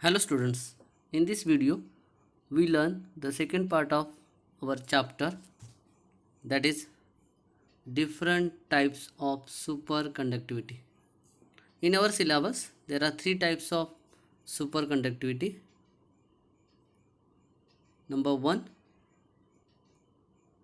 Hello students, in this video we learn the second part of our chapter, that is different types of superconductivity. In our syllabus there are three types of superconductivity. Number 1,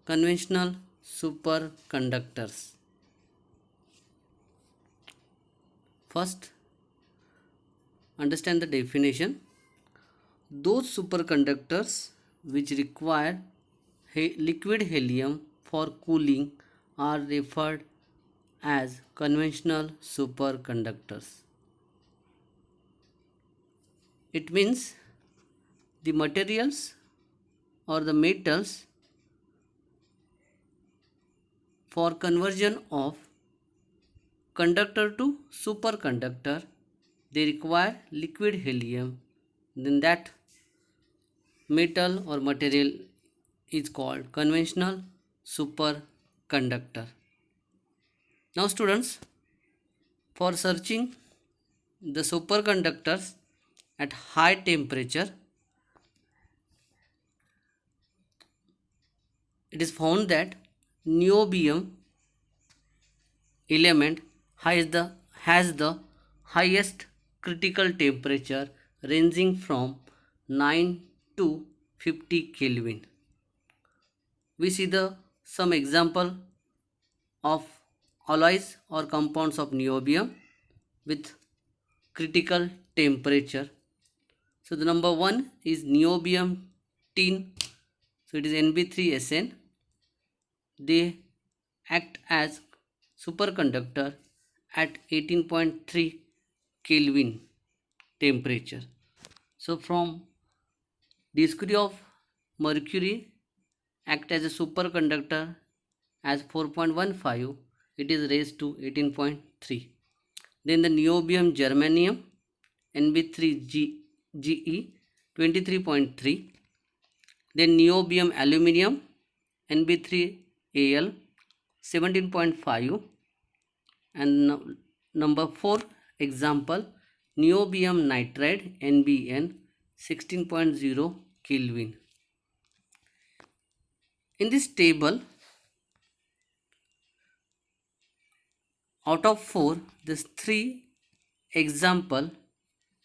conventional superconductors. First, understand the definition. Those superconductors which require liquid helium for cooling are referred as conventional superconductors. It means the materials or the metals for conversion of conductor to superconductor, they require liquid helium. Then that metal or material is called conventional superconductor. Now students, for searching the superconductors at high temperature, it is found that niobium element has the highest critical temperature ranging from 9 to 50 Kelvin. We see the some example of alloys or compounds of niobium with critical temperature. So the number one is niobium tin. So it is Nb3SN. They act as superconductor at 18.3 Kelvin temperature. So from discovery of mercury act as a superconductor as 4.15, it is raised to 18.3. Then the niobium germanium Nb3Ge 23.3. Then niobium aluminium Nb3Al 17.5. And number 4 example, niobium nitride NBN 16.0 Kelvin. In this table, out of 4, this 3 example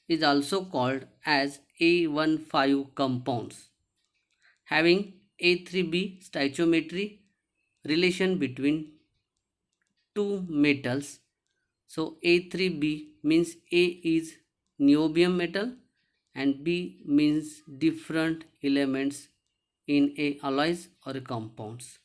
is also called as A15 compounds, having A3B stoichiometry relation between two metals. So A3B means A is niobium metal and B means different elements in a alloys or compounds.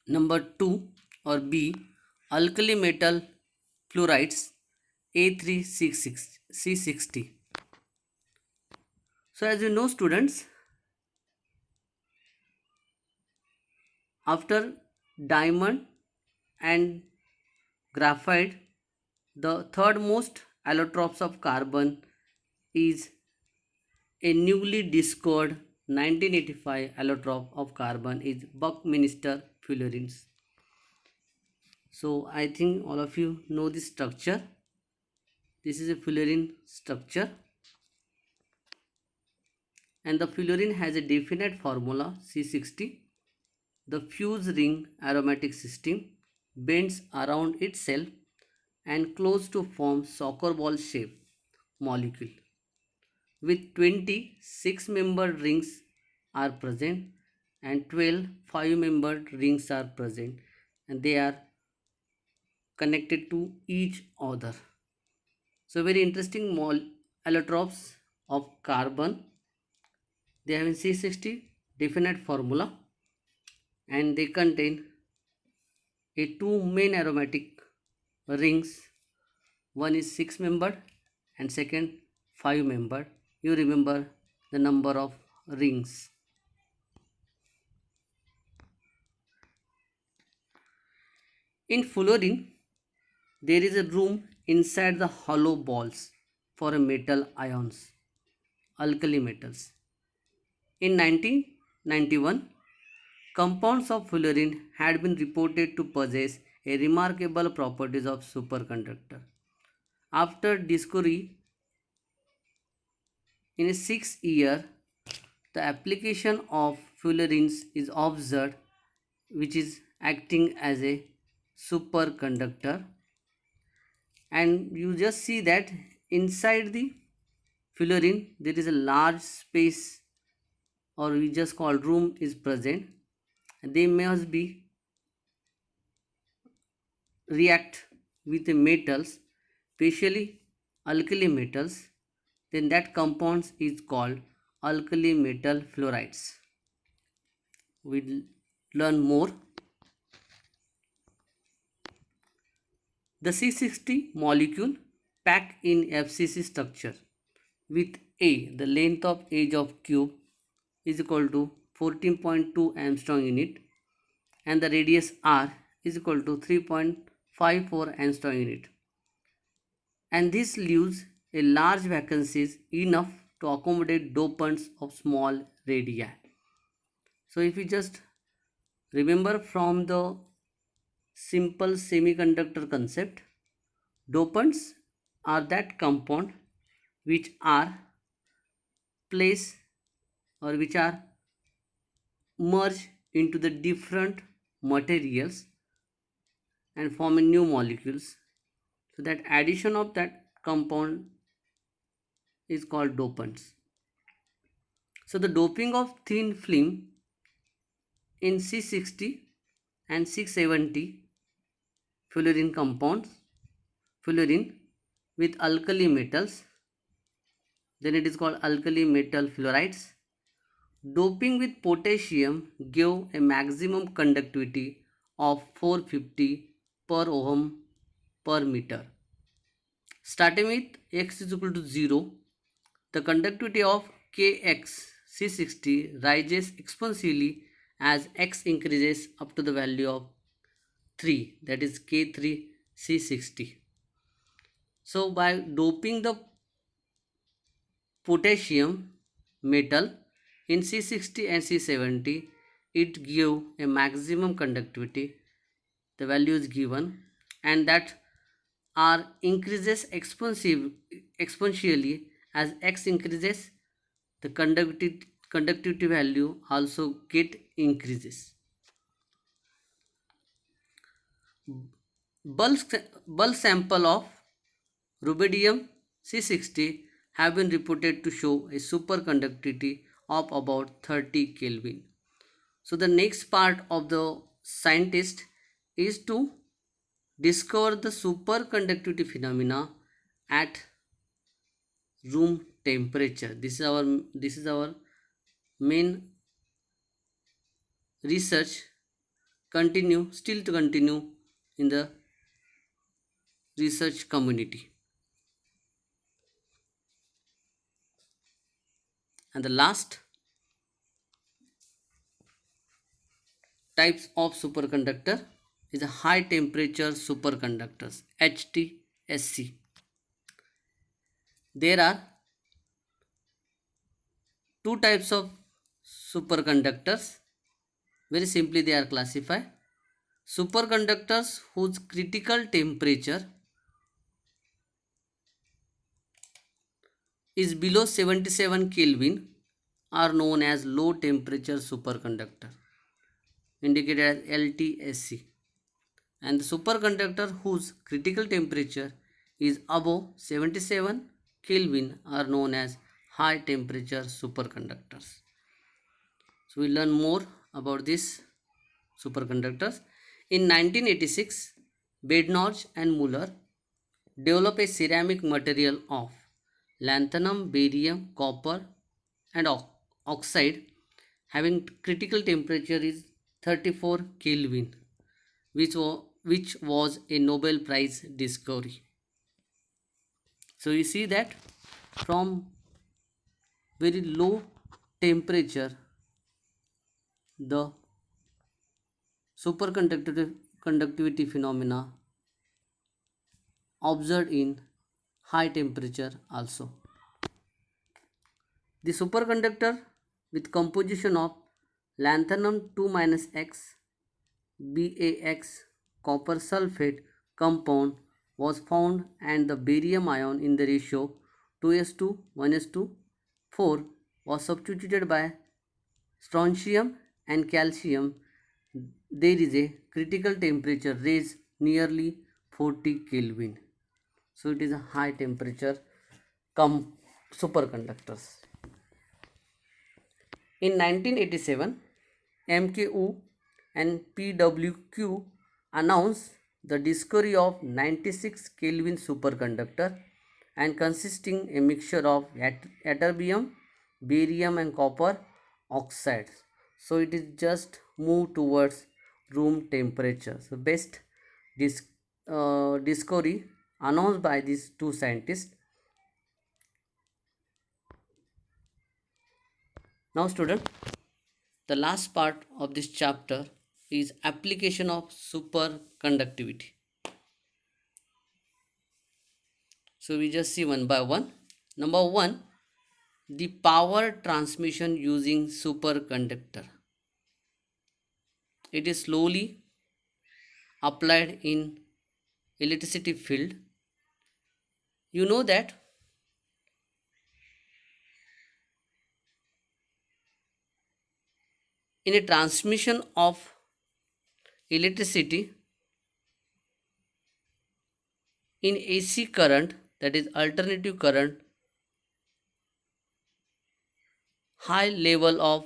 Number 2 or B, alkali metal fluorides A3C60. So as you know students, after diamond and graphite, the third most allotropes of carbon is a newly discovered 1985 allotrope of carbon is Buckminster fullerenes. So I think all of you know this structure. This is a fullerene structure, and the fullerene has a definite formula C60. The fuse ring aromatic system bends around itself and close to form soccer ball shape molecule. With 20 6-membered rings are present and 12 5-membered rings are present, and they are connected to each other. So very interesting allotropes of carbon. They have in C60 definite formula, and they contain a two main aromatic rings. One is 6-membered and second 5-membered. You remember the number of rings. In fullerene, there is a room inside the hollow balls for metal ions, alkali metals. In 1991, Compounds of fullerene had been reported to possess a remarkable properties of superconductor. After discovery in a 6 year, the application of fullerenes is observed, which is acting as a superconductor, and you just see that inside the fullerene there is a large space, or we just call room, is present. They must be react with the metals, especially alkali metals. Then that compounds is called alkali metal fluorides. We'll learn more. The C60 molecule packed in FCC structure with A, the length of edge of cube is equal to 14.2 Armstrong unit, and the radius R is equal to 3.54 Armstrong unit. And this leaves a large vacancies enough to accommodate dopants of small radii. So if you just remember from the simple semiconductor concept, dopants are that compound which are placed, or which are merged into the different materials and form a new molecules. So that addition of that compound is called dopants. So the doping of thin film in C60 and 670 fullerene compounds, fullerene with alkali metals, then it is called alkali metal fluorides. Doping with potassium gave a maximum conductivity of 450 per ohm per meter. Starting with x is equal to 0, the conductivity of Kx C60 rises exponentially as x increases up to the value of 3, that is K3 C60. So by doping the potassium metal in C60 and C70, it give a maximum conductivity. The value is given, and that R increases exponentially as x increases. The conductivity value also get increases. Bulk sample of rubidium C60 have been reported to show a superconductivity of about 30 Kelvin. So the next part of the scientist is to discover the superconductivity phenomena at room temperature. This is our main research still to continue in the research community. And the last types of superconductor is a high temperature superconductors, HTSC. There are two types of superconductors. Very simply they are classified. Superconductors whose critical temperature is below 77 Kelvin are known as low temperature superconductor, indicated as LTSC. And the superconductor whose critical temperature is above 77 Kelvin are known as high temperature superconductors. So we learn more about these superconductors. In 1986, Bednorz and Muller developed a ceramic material of lanthanum, barium, copper and oxide having critical temperature is 34 Kelvin, which was a Nobel Prize discovery. So you see that from very low temperature, the superconductivity phenomena observed in high temperature also. The superconductor with composition of lanthanum 2 minus X BaX copper sulfate compound was found and the barium ion in the ratio 2s to 1s to 4 was substituted by strontium and calcium. There is a critical temperature raised nearly 40 Kelvin. So it is a high temperature superconductors. In 1987, MKU and PWQ announced the discovery of 96 Kelvin superconductor and consisting a mixture of ytterbium, barium and copper oxides. So it is just move towards room temperature. So best discovery announced by these two scientists. Now student, the last part of this chapter is application of superconductivity. So we just see one by one. Number one, the power transmission using superconductor. It is slowly applied in electricity field. You know that in a transmission of electricity in AC current, that is alternative current, high level of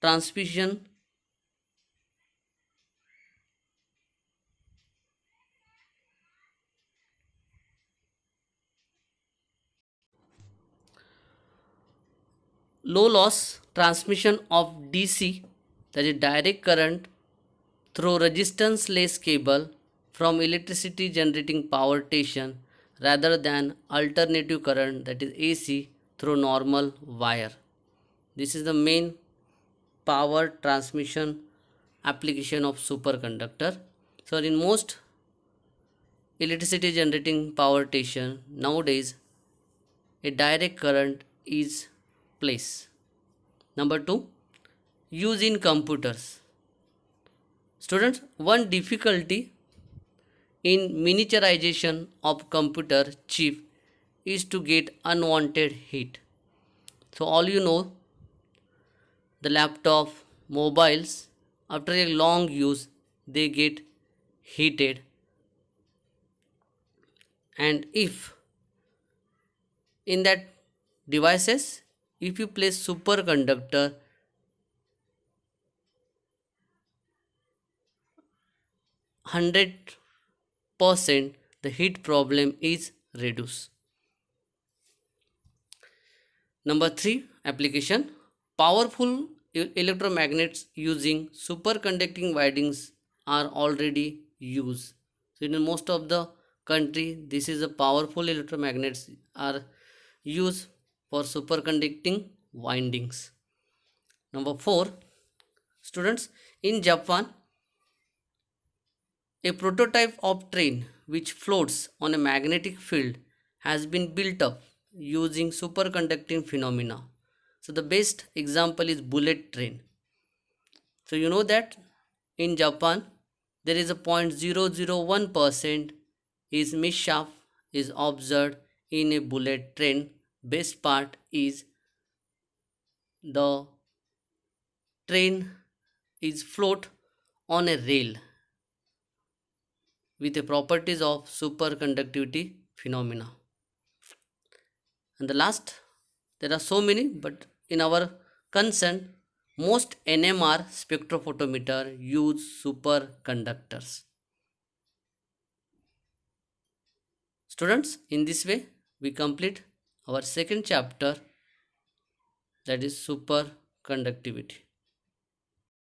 transmission low loss transmission of DC, that is direct current through resistance-less cable from electricity generating power station rather than alternative current, that is AC, through normal wire. This is the main power transmission application of superconductor. So in most electricity generating power station nowadays a direct current is placed. Number 2, use in computers. Students, one difficulty in miniaturization of computer chip is to get unwanted heat. So all you know, the laptop, mobiles, after a long use, they get heated. And if in that devices, if you place superconductor, 100% the heat problem is reduced. Number 3 application, powerful electromagnets using superconducting windings are already used. So in most of the country, this is a powerful electromagnets are used for superconducting windings. Number 4, students, in Japan, a prototype of train which floats on a magnetic field has been built up using superconducting phenomena. So the best example is bullet train. So you know that in Japan there is a 0.001% is mishap is observed in a bullet train. Best part is the train is float on a rail with the properties of superconductivity phenomena. And the last, there are so many, but in our concern, most NMR spectrophotometer use superconductors. Students, in this way, we complete our second chapter, that is superconductivity.